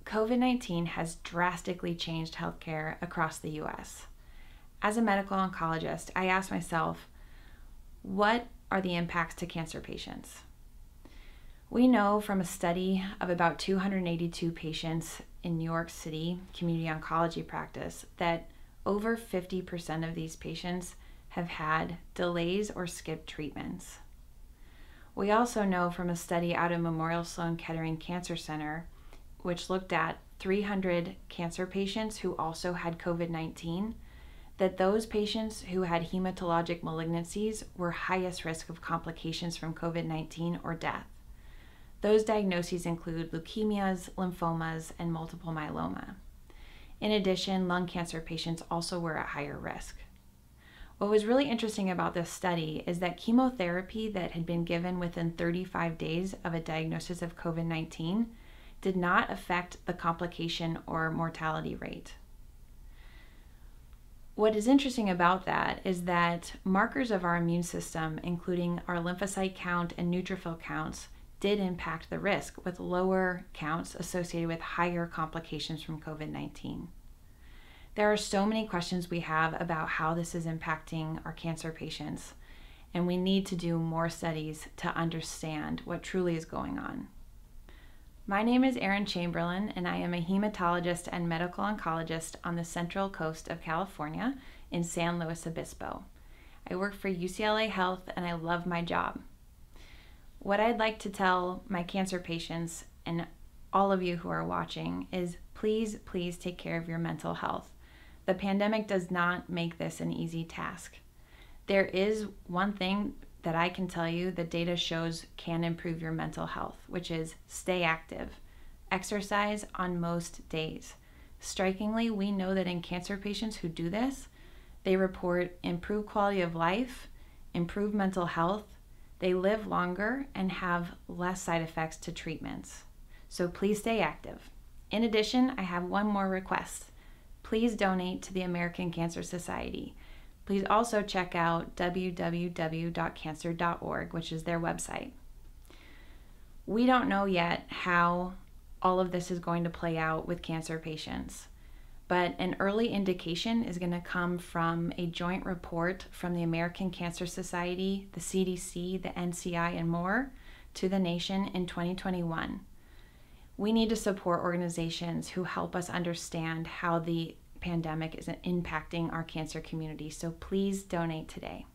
COVID-19 has drastically changed healthcare across the US. As a medical oncologist, I asked myself, what are the impacts to cancer patients? We know from a study of about 282 patients in New York City community oncology practice that over 50% of these patients have had delays or skipped treatments. We also know from a study out of Memorial Sloan Kettering Cancer Center, which looked at 300 cancer patients who also had COVID-19, that those patients who had hematologic malignancies were highest risk of complications from COVID-19 or death. Those diagnoses include leukemias, lymphomas, and multiple myeloma. In addition, lung cancer patients also were at higher risk. What was really interesting about this study is that chemotherapy that had been given within 35 days of a diagnosis of COVID-19 did not affect the complication or mortality rate. What is interesting about that is that markers of our immune system, including our lymphocyte count and neutrophil counts, did impact the risk, with lower counts associated with higher complications from COVID-19. There are so many questions we have about how this is impacting our cancer patients, and we need to do more studies to understand what truly is going on. My name is Erin Chamberlain, and I am a hematologist and medical oncologist on the central coast of California in San Luis Obispo. I work for UCLA Health, and I love my job. What I'd like to tell my cancer patients and all of you who are watching is please take care of your mental health. The pandemic does not make this an easy task. There is one thing that I can tell you the data shows can improve your mental health, which is stay active. Exercise on most days. Strikingly, we know that in cancer patients who do this, they report improved quality of life, improved mental health, they live longer, and have less side effects to treatments. So please stay active. In addition, I have one more request. Please donate to the American Cancer Society. Please also check out www.cancer.org, which is their website. We don't know yet how all of this is going to play out with cancer patients, but an early indication is going to come from a joint report from the American Cancer Society, the CDC, the NCI, and more to the nation in 2021. We need to support organizations who help us understand how the pandemic is impacting our cancer community, so please donate today.